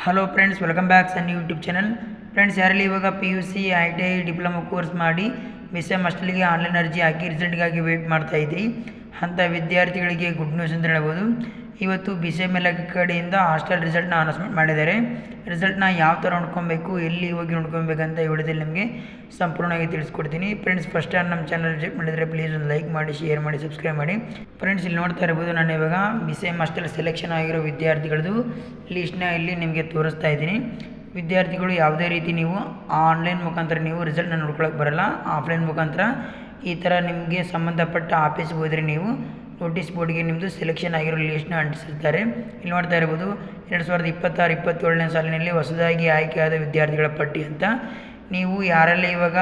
Hello friends, welcome back ಸನ್ YouTube channel. Friends, ಯಾರಲ್ಲಿ ಇವಾಗ PUC ITI diploma course ಮಾಡಿ BCM ಹಾಸ್ಟೆಲ್ಗೆ online ಅರ್ಜಿ ಹಾಕಿ ರಿಸಲ್ಟ್ಗಾಗಿ wait ಮಾಡ್ತಾ ಇದ್ರಿ ಅಂಥ ವಿದ್ಯಾರ್ಥಿಗಳಿಗೆ ಗುಡ್ ನ್ಯೂಸ್ ಅಂತ ಹೇಳ್ಬೋದು. ಇವತ್ತು BCM ಇಲಾಖೆ ಕಡೆಯಿಂದ ಹಾಸ್ಟೆಲ್ ರಿಸಲ್ಟ್ನ ಅನೌನ್ಸ್ಮೆಂಟ್ ಮಾಡಿದ್ದಾರೆ. ರಿಸಲ್ಟ್ನ ಯಾವ ಥರ ನೋಡ್ಕೊಬೇಕು, ಎಲ್ಲಿ ಹೋಗಿ ನೋಡ್ಕೊಬೇಕಂತ ವಿಡಿಯೋದಲ್ಲಿ ನಿಮಗೆ ಸಂಪೂರ್ಣವಾಗಿ ತಿಳಿಸ್ಕೊಡ್ತೀನಿ. ಫ್ರೆಂಡ್ಸ್, ಫಸ್ಟ್ ಟೈಮ್ ನಮ್ಮ ಚಾನಲ್ ವಿಸಿಟ್ ಮಾಡಿದರೆ ಪ್ಲೀಸ್ ಒಂದು ಲೈಕ್ ಮಾಡಿ, ಶೇರ್ ಮಾಡಿ, ಸಬ್ಸ್ಕ್ರೈಬ್ ಮಾಡಿ. ಫ್ರೆಂಡ್ಸ್, ಇಲ್ಲಿ ನೋಡ್ತಾ ಇರ್ಬೋದು, ನಾನು ಇವಾಗ BCM ಹಾಸ್ಟೆಲ್ ಸೆಲೆಕ್ಷನ್ ಆಗಿರೋ ವಿದ್ಯಾರ್ಥಿಗಳದ್ದು ಲೀಸ್ಟ್ನ ಇಲ್ಲಿ ನಿಮಗೆ ತೋರಿಸ್ತಾ ಇದ್ದೀನಿ. ವಿದ್ಯಾರ್ಥಿಗಳು ಯಾವುದೇ ರೀತಿ ನೀವು ಆನ್ಲೈನ್ ಮುಖಾಂತರ ನೀವು ರಿಸಲ್ಟ್ನ ನೋಡ್ಕೊಳ್ಳೋಕೆ ಬರಲ್ಲ. ಆಫ್ಲೈನ್ ಮುಖಾಂತರ ಈ ಥರ ನಿಮಗೆ ಸಂಬಂಧಪಟ್ಟ ಆಫೀಸ್ಗೆ ಹೋದರೆ ನೀವು ನೋಟಿಸ್ ಬೋರ್ಡ್ಗೆ ನಿಮ್ಮದು ಸೆಲೆಕ್ಷನ್ ಆಗಿರೋ ಲೀಸ್ಟ್ನ ಅಂಟಿಸಿರ್ತಾರೆ. ಇಲ್ಲಿ ನೋಡ್ತಾ ಇರ್ಬೋದು, 2026-27ನೇ ಸಾಲಿನಲ್ಲಿ ಹೊಸದಾಗಿ ಆಯ್ಕೆಯಾದ ವಿದ್ಯಾರ್ಥಿಗಳ ಪಟ್ಟಿ ಅಂತ. ನೀವು ಯಾರೆಲ್ಲ ಇವಾಗ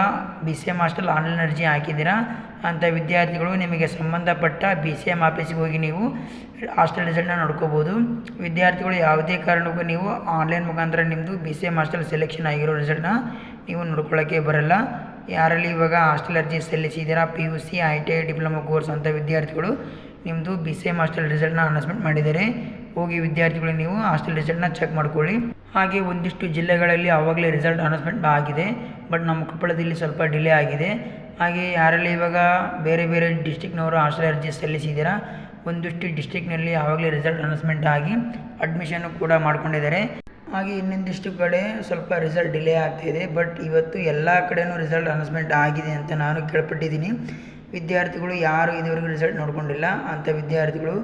BCM ಹಾಸ್ಟೆಲ್ ಆನ್ಲೈನ್ ಅರ್ಜಿ ಹಾಕಿದ್ದೀರಾ ಅಂಥ ವಿದ್ಯಾರ್ಥಿಗಳು ನಿಮಗೆ ಸಂಬಂಧಪಟ್ಟ BCM ಆಫೀಸಿಗೆ ಹೋಗಿ ನೀವು ಹಾಸ್ಟೆಲ್ ರಿಸಲ್ಟ್ನ ನೋಡ್ಕೋಬೋದು. ವಿದ್ಯಾರ್ಥಿಗಳು ಯಾವುದೇ ಕಾರಣಕ್ಕೂ ನೀವು ಆನ್ಲೈನ್ ಮುಖಾಂತರ ನಿಮ್ಮದು BCM ಹಾಸ್ಟೆಲ್ ಸೆಲೆಕ್ಷನ್ ಆಗಿರೋ ರಿಸಲ್ಟ್ನ ನೀವು ನೋಡ್ಕೊಳ್ಳೋಕ್ಕೆ ಬರಲ್ಲ. ಯಾರಲ್ಲಿ ಇವಾಗ ಹಾಸ್ಟೆಲ್ ಅರ್ಜಿ ಸಲ್ಲಿಸಿದ್ದೀರಾ PUC ITI ಡಿಪ್ಲೊಮಾ ಕೋರ್ಸ್ ಅಂಥ ವಿದ್ಯಾರ್ಥಿಗಳು ನಿಮ್ಮದು BCM ಹಾಸ್ಟೆಲ್ ರಿಸಲ್ಟ್ನ ಅನೌನ್ಸ್ಮೆಂಟ್ ಮಾಡಿದ್ದಾರೆ. ಹೋಗಿ ವಿದ್ಯಾರ್ಥಿಗಳು ನೀವು ಹಾಸ್ಟೆಲ್ ರಿಸಲ್ಟ್ನ ಚೆಕ್ ಮಾಡ್ಕೊಳ್ಳಿ. ಹಾಗೆ ಒಂದಿಷ್ಟು ಜಿಲ್ಲೆಗಳಲ್ಲಿ ಆವಾಗಲೇ ರಿಸಲ್ಟ್ ಅನೌನ್ಸ್ಮೆಂಟ್ ಆಗಿದೆ, ಬಟ್ ನಮ್ಮ ಕೊಪ್ಪಳದಲ್ಲಿ ಸ್ವಲ್ಪ ಡಿಲೇ ಆಗಿದೆ. ಹಾಗೆ ಯಾರಲ್ಲಿ ಇವಾಗ ಬೇರೆ ಬೇರೆ ಡಿಸ್ಟಿಕ್ನವರು ಹಾಸ್ಟೆಲ್ ಅರ್ಜಿ ಸಲ್ಲಿಸಿದ್ದೀರಾ, ಒಂದಿಷ್ಟು ಡಿಸ್ಟಿಕ್ನಲ್ಲಿ ಆವಾಗಲೇ ರಿಸಲ್ಟ್ ಅನೌನ್ಸ್ಮೆಂಟ್ ಆಗಿ ಅಡ್ಮಿಷನ್ನು ಕೂಡ ಮಾಡ್ಕೊಂಡಿದ್ದಾರೆ. ಹಾಗೆ ಇನ್ನೊಂದಿಷ್ಟು ಕಡೆ ಸ್ವಲ್ಪ ರಿಸಲ್ಟ್ ಡಿಲೇ ಆಗ್ತಾಯಿದೆ. ಬಟ್ ಇವತ್ತು ಎಲ್ಲ ಕಡೆಯೂ ರಿಸಲ್ಟ್ ಅನೌನ್ಸ್ಮೆಂಟ್ ಆಗಿದೆ ಅಂತ ನಾನು ಕೇಳ್ಪಟ್ಟಿದ್ದೀನಿ. ವಿದ್ಯಾರ್ಥಿಗಳು ಯಾರು ಇದುವರೆಗೂ ರಿಸಲ್ಟ್ ನೋಡ್ಕೊಂಡಿಲ್ಲ ಅಂಥ ವಿದ್ಯಾರ್ಥಿಗಳು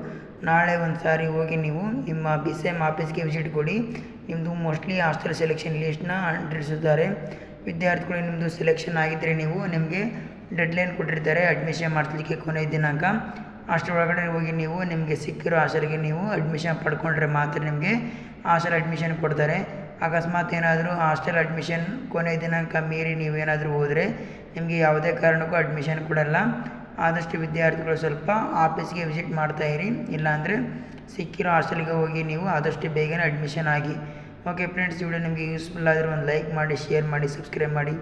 ನಾಳೆ ಒಂದು ಸಾರಿ ಹೋಗಿ ನೀವು ನಿಮ್ಮ BCM ಆಫೀಸ್ಗೆ ವಿಸಿಟ್ ಕೊಡಿ. ನಿಮ್ಮದು ಮೋಸ್ಟ್ಲಿ ಹಾಸ್ಟೆಲ್ ಸೆಲೆಕ್ಷನ್ ಲೀಸ್ಟ್ನ ಅಂಟಿಸಿದ್ದಾರೆ. ವಿದ್ಯಾರ್ಥಿಗಳು ನಿಮ್ಮದು ಸೆಲೆಕ್ಷನ್ ಆಗಿದ್ದರೆ ನೀವು ನಿಮಗೆ ಡೆಡ್ಲೈನ್ ಕೊಟ್ಟಿರ್ತಾರೆ ಅಡ್ಮಿಷನ್ ಮಾಡಿಸ್ಲಿಕ್ಕೆ ಕೊನೆಯ ದಿನಾಂಕ. ಅಷ್ಟರ ಒಳಗಡೆ ಹೋಗಿ ನೀವು ನಿಮಗೆ ಸಿಕ್ಕಿರೋ ಹಾಸ್ಟೆಲ್ಗೆ ನೀವು ಅಡ್ಮಿಷನ್ ಪಡ್ಕೊಂಡ್ರೆ ಮಾತ್ರ ನಿಮಗೆ ಹಾಸ್ಟೆಲ್ ಅಡ್ಮಿಷನ್ ಕೊಡ್ತಾರೆ. ಅಕಸ್ಮಾತ್ ಏನಾದರೂ ಹಾಸ್ಟೆಲ್ ಅಡ್ಮಿಷನ್ ಕೊನೆಯ ದಿನಾಂಕ ಮೀರಿ ನೀವೇನಾದರೂ ಹೋದರೆ ನಿಮಗೆ ಯಾವುದೇ ಕಾರಣಕ್ಕೂ ಅಡ್ಮಿಷನ್ ಕೊಡಲ್ಲ. ಆದಷ್ಟು ವಿದ್ಯಾರ್ಥಿಗಳು ಸ್ವಲ್ಪ ಆಫೀಸ್ಗೆ ವಿಸಿಟ್ ಮಾಡ್ತಾಯಿರಿ, ಇಲ್ಲಾಂದರೆ ಸಿಕ್ಕಿರೋ ಹಾಸ್ಟೆಲ್ಗೆ ಹೋಗಿ ನೀವು ಆದಷ್ಟು ಬೇಗನೆ ಅಡ್ಮಿಷನ್ ಆಗಿ. ಓಕೆ ಫ್ರೆಂಡ್ಸ್, ಈ ವಿಡಿಯೋ ನಿಮಗೆ ಯೂಸ್ಫುಲ್ ಆದರೆ ಒಂದು ಲೈಕ್ ಮಾಡಿ, ಶೇರ್ ಮಾಡಿ, ಸಬ್ಸ್ಕ್ರೈಬ್ ಮಾಡಿ.